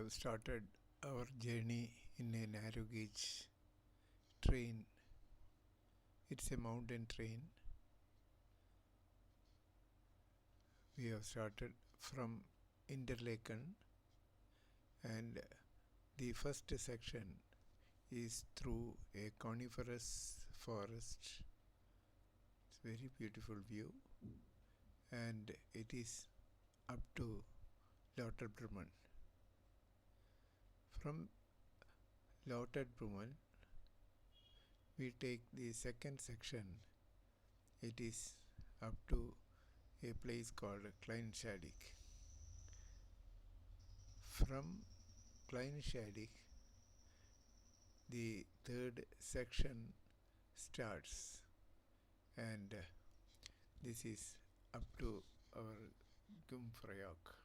have started our journey in a narrow gauge train. It's a mountain train. We have started from Interlaken, and the first section is through a coniferous forest. It's a very beautiful view, and it is up to Lauterbrunnen. From Lauterbrunnen, we take the second section. It is up to a place called Kleinschädig. From Kleinschädig, the third section starts, and this is up to our Jungfraujoch.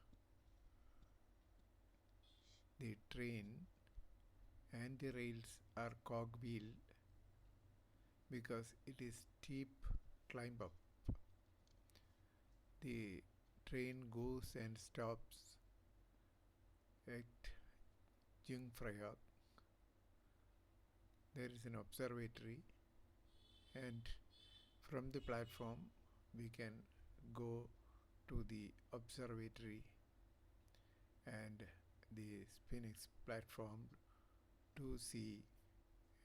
The train and the rails are cog-wheeled because it is steep climb up. The train goes and stops at Jungfraujoch. There is an observatory, and from the platform we can go to the observatory and the Phoenix platform to see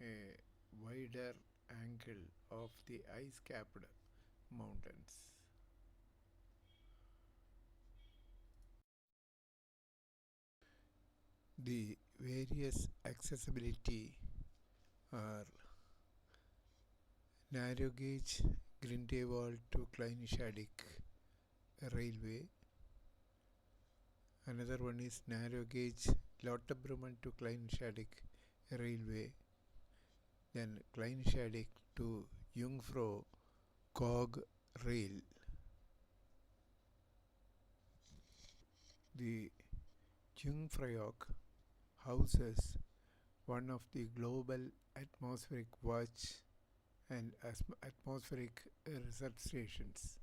a wider angle of the ice-capped mountains. The various accessibility are narrow gauge Grindelwald to Kleinschädig railway. Another one is narrow gauge Lauterbrunnen to Kleinschädig railway. Then Kleinschädig to Jungfrau cog rail. The Jungfraujoch houses one of the global atmospheric watch and atmospheric research stations.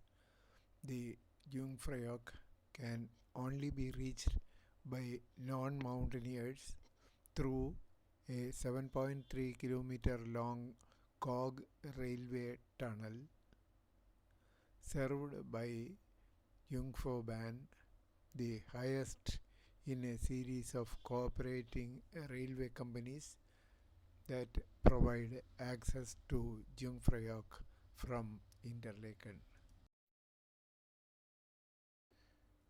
The Jungfraujoch can only be reached by non-mountaineers through a 7.3 kilometer long cog railway tunnel served by Jungfraubahn, the highest in a series of cooperating railway companies that provide access to Jungfraujoch from Interlaken.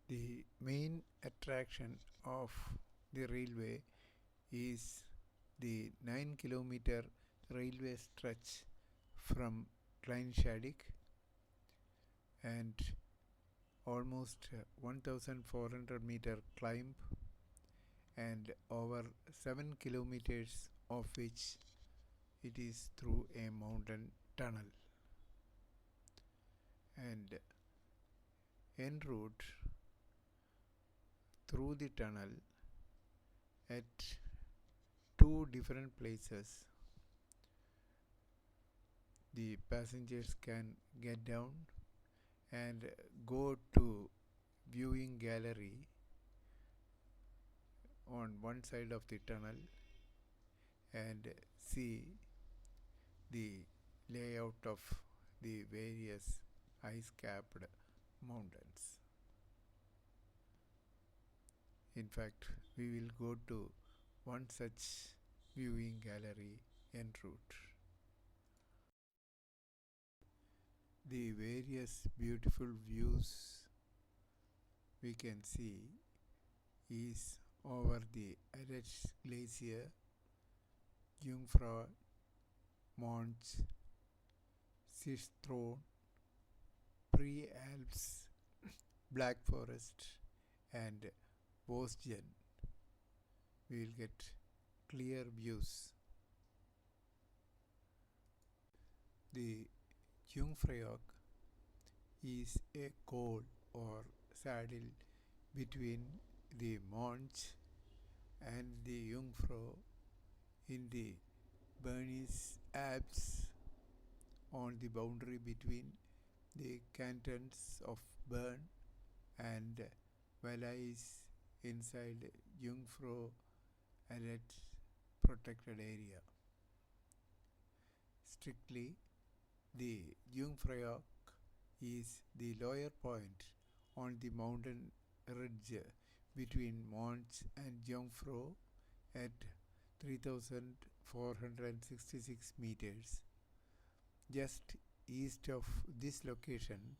The main attraction of the railway is the 9-kilometer railway stretch from Kleinschädig and almost 1,400 meter climb and over 7 kilometers of which it is through a mountain tunnel. And en route through the tunnel at two different places, the passengers can get down and go to viewing gallery on one side of the tunnel and see the layout of the various ice-capped mountains. In fact, we will go to one such viewing gallery en route. The various beautiful views we can see is over the Aletsch Glacier, Jungfrau, Mons, Sistrone, Pre-Alps, Black Forest and Vosgen. We will get clear views. The Jungfraujoch is a col or saddle between the Mons and the Jungfrau in the Bernese Alps on the boundary between the cantons of Bern and Valais inside Jungfrau alert protected area. Strictly, the Jungfraujoch is the lower point on the mountain ridge between Mons and Jungfrau at 3,466 meters. Just east of this location,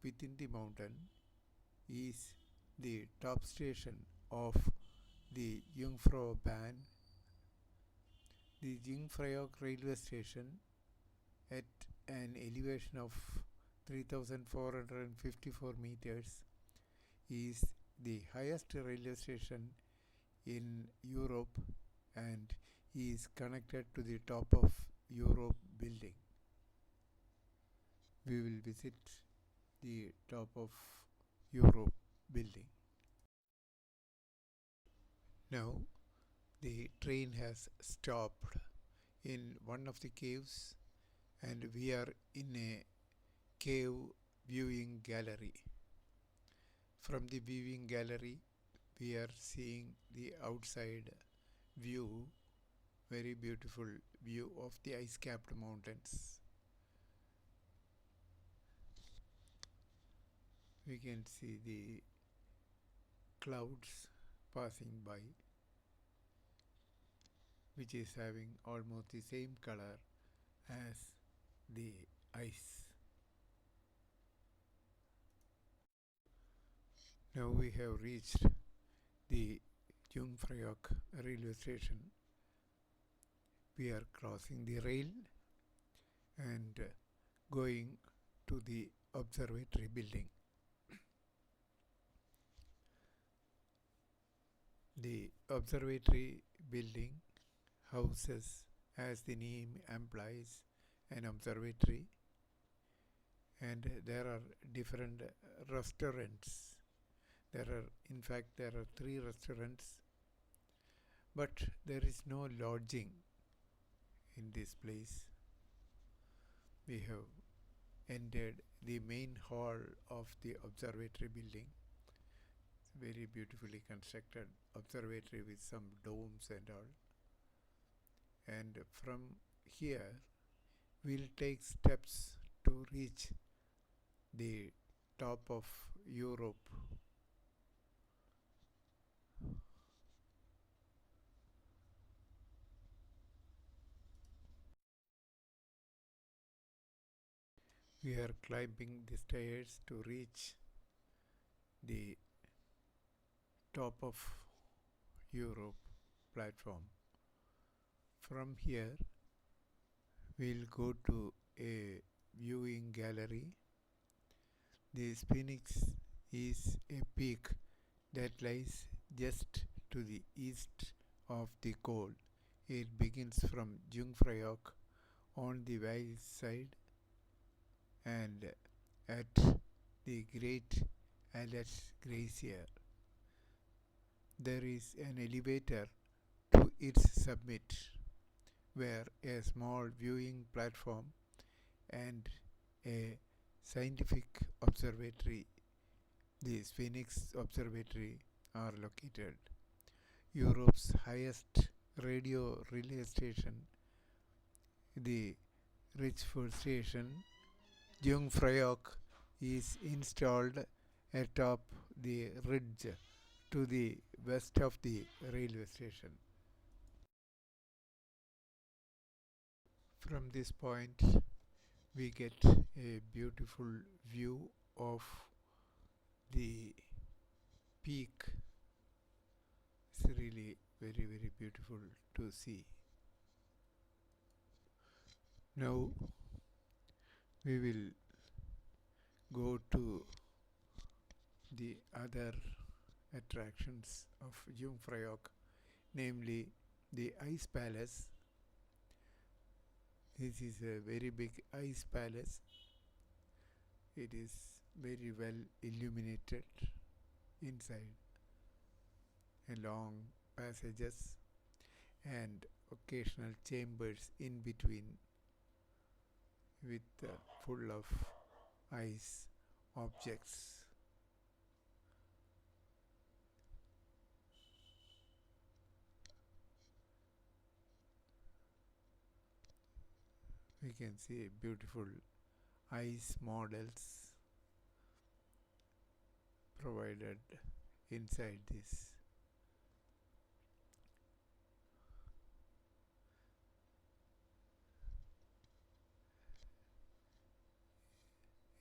within the mountain, is the top station of the Jungfrau Bahn. The Jungfraujoch railway station at an elevation of 3,454 meters is the highest railway station in Europe and is connected to the top of Europe building. We will visit the top of Europe building. Now the train has stopped in one of the caves and we are in a cave viewing gallery. From the viewing gallery we are seeing the outside view, very beautiful view of the ice-capped mountains. We can see the clouds passing by, which is having almost the same color as the ice. Now we have reached the Jungfraujoch railway station. We are crossing the rail and going to the observatory building. The observatory building houses, as the name implies, an observatory, and there are different restaurants. There are 3 restaurants, but there is no lodging in this place. We have entered the main hall of the observatory building. It's a very beautifully constructed observatory with some domes and all. And from here we'll take steps to reach the top of Europe. We are climbing the stairs to reach the top of Europe platform. From here we'll go to a viewing gallery. The Sphinx is a peak that lies just to the east of the col. It begins from Jungfraujoch on the west side and at the Great Alert Glacier. There is an elevator to its summit where a small viewing platform and a scientific observatory, the Sphinx Observatory, are located. Europe's highest radio relay station, the Richford station, Jungfraujoch, is installed atop the ridge to the west of the railway station. From this point we get a beautiful view of the peak. It's really very beautiful to see. Now we will go to the other attractions of Jungfraujoch, namely the Ice Palace. This is a very big ice palace. It is very well illuminated inside. Long passages and occasional chambers in between with full of ice objects. We can see beautiful ice models provided inside this.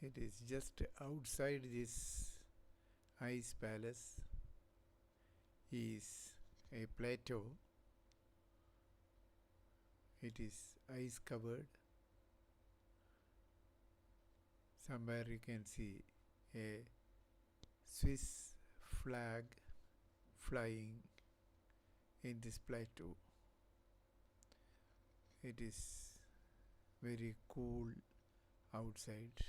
It is just outside this ice palace is a plateau. It is ice covered. Somewhere you can see a Swiss flag flying in this plateau. It is very cool outside.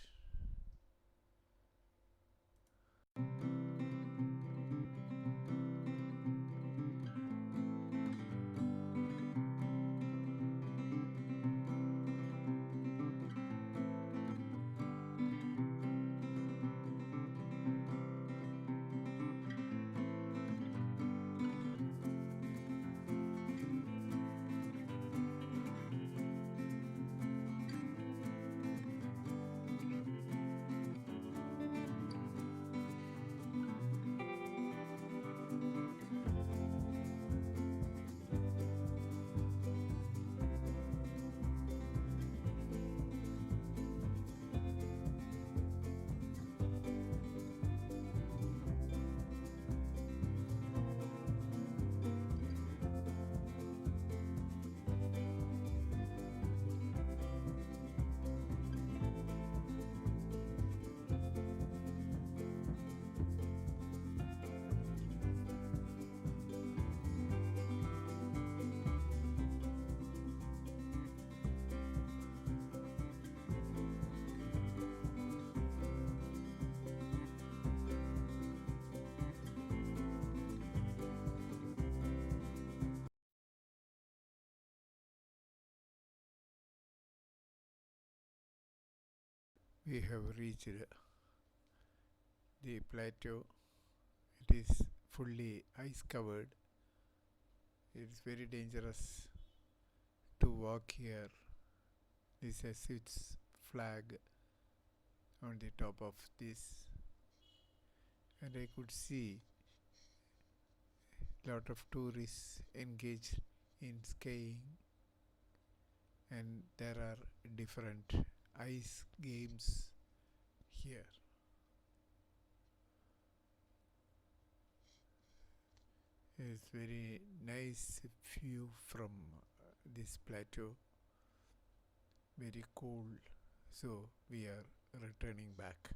We have reached the plateau. It is fully ice covered. It is very dangerous to walk here. This has its flag on the top of this, and I could see lot of tourists engaged in skiing, and there are different ice games here. It's very nice view from this plateau. Very cool. So we are returning back.